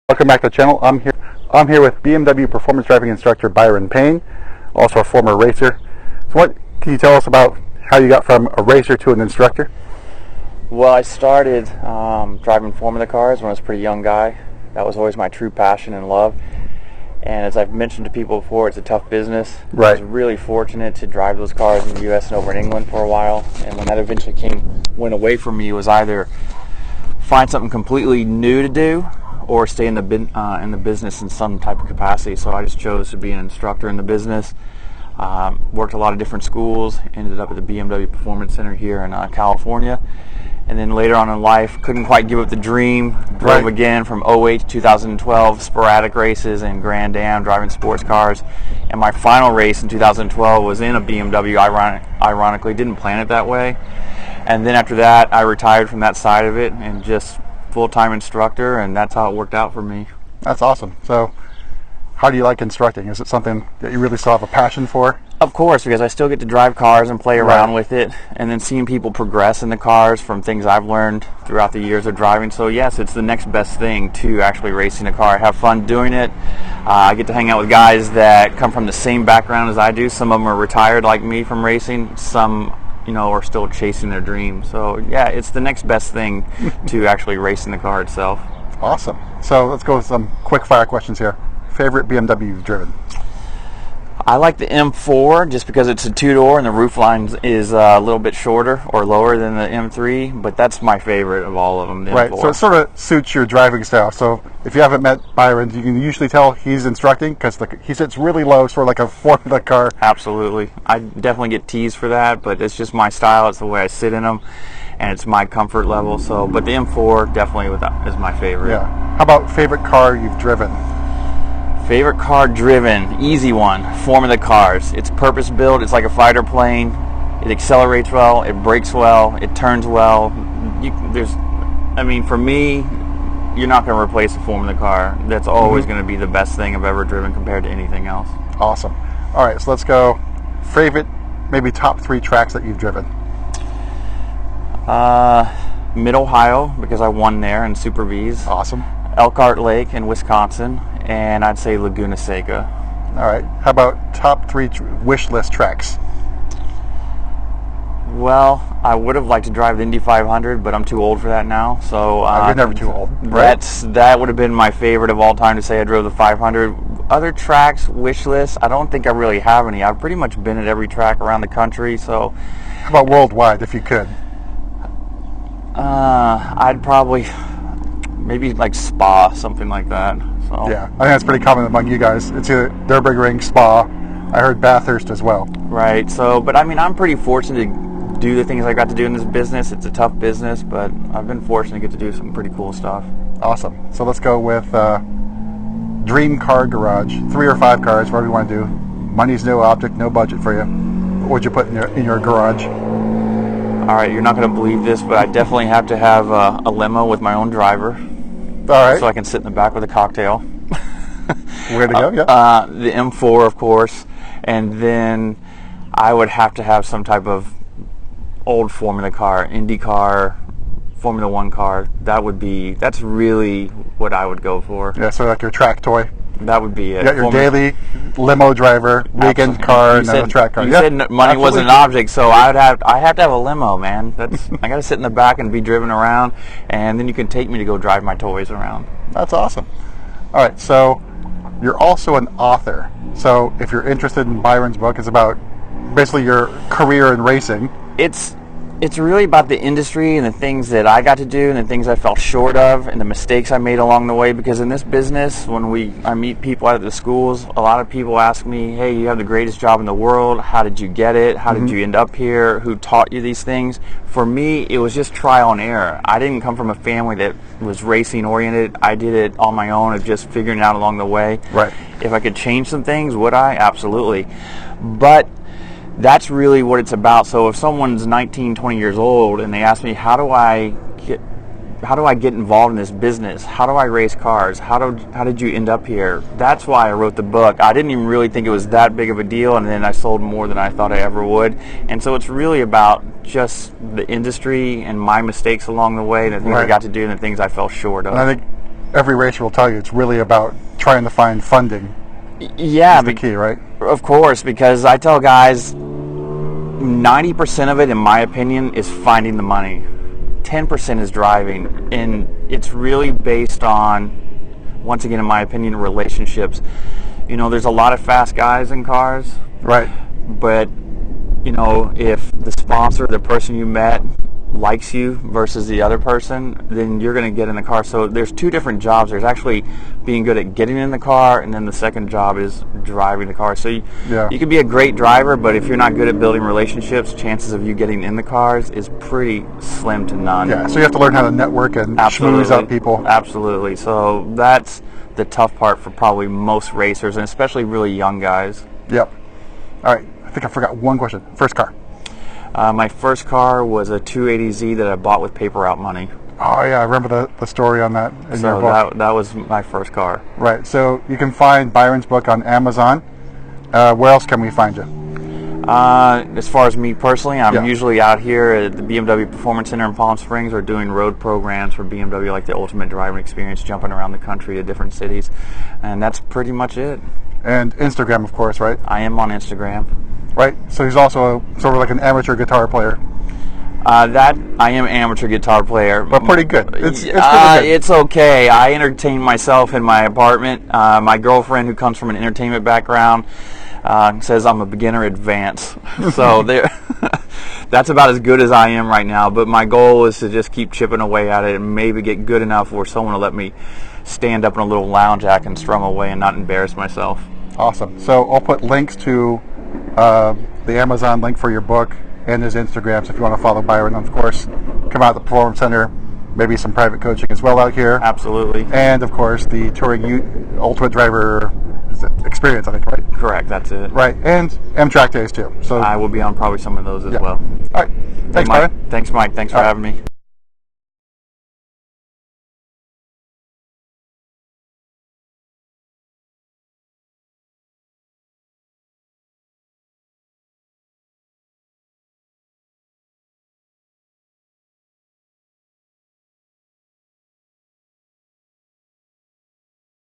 Welcome back to the channel. I'm here with BMW performance driving instructor Byron Payne, also a former racer. So what can you tell us about how you got from a racer to an instructor? Well, I started driving Formula cars when I was a pretty young guy. That was always my true passion and love. And as I've mentioned to people before, it's a tough business. Right. I was really fortunate to drive those cars in the U.S. and over in England for a while. And when that eventually went away from me, it was either find something completely new to do or stay in the business in some type of capacity. So I just chose to be an instructor in the business. Worked a lot of different schools, ended up at the BMW Performance Center here in California. And then later on in life, couldn't quite give up the dream. Drove again from 08 to 2012, sporadic races in Grand Am, driving sports cars. And my final race in 2012 was in a BMW, ironically. Didn't plan it that way. And then after that, I retired from that side of it and just full-time instructor, and that's how it worked out for me. That's awesome. So how do you like instructing? Is it something that you really still have a passion for? Of course, because I still get to drive cars and play around with it, and then seeing people progress in the cars from things I've learned throughout the years of driving. So yes, it's the next best thing to actually racing a car. I have fun doing it. I get to hang out with guys that come from the same background as I do. Some of them are retired like me from racing. Some are still chasing their dreams. So yeah, it's the next best thing to actually racing the car itself. Awesome. So let's go with some quick fire questions here. Favorite BMW you've driven? I like the M4 just because it's a two-door and the roof line is a little bit shorter or lower than the M3, but that's my favorite of all of them, the Right, M4. so it sort of suits your driving style. So if you haven't met Byron, you can usually tell he's instructing because he sits really low, sort of like a Formula car. Absolutely. I definitely get teased for that, but it's just my style. It's the way I sit in them, and it's my comfort level. So, but the M4 definitely is my favorite. Yeah. How about favorite car you've driven? Favorite car driven, easy one, Formula cars. It's purpose built, it's like a fighter plane. It accelerates well, it brakes well, it turns well. For me, you're not going to replace a Formula car. That's always going to be the best thing I've ever driven compared to anything else. Awesome. All right, so let's go. Favorite, maybe top 3 tracks that you've driven? Mid-Ohio, because I won there in Super V's. Awesome. Elkhart Lake in Wisconsin, and I'd say Laguna Seca. All right. How about top 3 wish list tracks? Well, I would have liked to drive the Indy 500, but I'm too old for that now. So you're never too old, right? That would have been my favorite of all time to say I drove the 500. Other tracks, wish list, I don't think I really have any. I've pretty much been at every track around the country. So, how about worldwide, if you could? I'd probably maybe like Spa, something like that. So. Yeah, I think that's pretty common among you guys. It's either Nürburgring, Spa. I heard Bathurst as well. Right. So, but I'm pretty fortunate to do the things I got to do in this business. It's a tough business, but I've been fortunate to get to do some pretty cool stuff. Awesome. So let's go with dream car garage. 3 or 5 cars, whatever you want to do. Money's no object, no budget for you. What would you put in your garage? All right, you're not going to believe this, but I definitely have to have a limo with my own driver. All right. So I can sit in the back with a cocktail. Way to go, yeah. The M4, of course. And then I would have to have some type of old Formula car, Indy car, Formula 1 car. That's really what I would go for. Yeah, so like your track toy. That would be it. You got your daily limo driver, weekend car, and a track car. You said money wasn't an object, so I have to have a limo, man. I got to sit in the back and be driven around, and then you can take me to go drive my toys around. That's awesome. All right, so you're also an author. So if you're interested in Byron's book, it's about basically your career in racing. It's really about the industry and the things that I got to do and the things I fell short of and the mistakes I made along the way, because in this business, when I meet people out at the schools, a lot of people ask me, hey, you have the greatest job in the world. How did you get it? How did you end up here? Who taught you these things? For me, it was just trial and error. I didn't come from a family that was racing oriented. I did it on my own of just figuring it out along the way. Right. If I could change some things, would I? Absolutely. But that's really what it's about. So if someone's 19, 20 years old and they ask me, how do I get involved in this business? How do I race cars? How did you end up here? That's why I wrote the book. I didn't even really think it was that big of a deal, and then I sold more than I thought I ever would. And so it's really about just the industry and my mistakes along the way, and the things I got to do and the things I fell short of. And I think every racer will tell you it's really about trying to find funding. Yeah, the key, right? Of course, because I tell guys 90% of it, in my opinion, is finding the money. 10% is driving, and it's really based on, once again, in my opinion, relationships. You know, there's a lot of fast guys in cars, right? But you know, if the sponsor, the person you met, likes you versus the other person, then you're going to get in the car. So there's two different jobs. There's actually being good at getting in the car, and then the second job is driving the car. So you can be a great driver, but if you're not good at building relationships, chances of you getting in the cars is pretty slim to none. Yeah, so you have to learn how to network and schmooze out people. Absolutely. So that's the tough part for probably most racers, and especially really young guys. Yep. All right, I think I forgot one question. First car. My first car was a 280Z that I bought with paper route money. Oh yeah, I remember the story on that in your book. That was my first car. Right. So you can find Byron's book on Amazon. Where else can we find you? As far as me personally, I'm usually out here at the BMW Performance Center in Palm Springs, or doing road programs for BMW, like the Ultimate Driving Experience, jumping around the country to different cities, and that's pretty much it. And Instagram, of course, right? I am on Instagram. Right. So he's also sort of like an amateur guitar player. That I am an amateur guitar player, but pretty good. It's pretty good. It's okay. I entertain myself in my apartment. My girlfriend, who comes from an entertainment background, says I'm a beginner advanced. So there, that's about as good as I am right now. But my goal is to just keep chipping away at it and maybe get good enough where someone will let me stand up in a little lounge act and strum away and not embarrass myself. Awesome. So I'll put links to the Amazon link for your book and his Instagram, so if you want to follow Byron. Of course, come out to the Performance Center, maybe some private coaching as well out here. Absolutely. And of course, the Touring Ultimate Driver Experience, I think, right? Correct, that's it. Right, and M-Track Days too. So I will be on probably some of those as well. All right. Thanks, Byron. Thanks, Mike. Thanks for having me.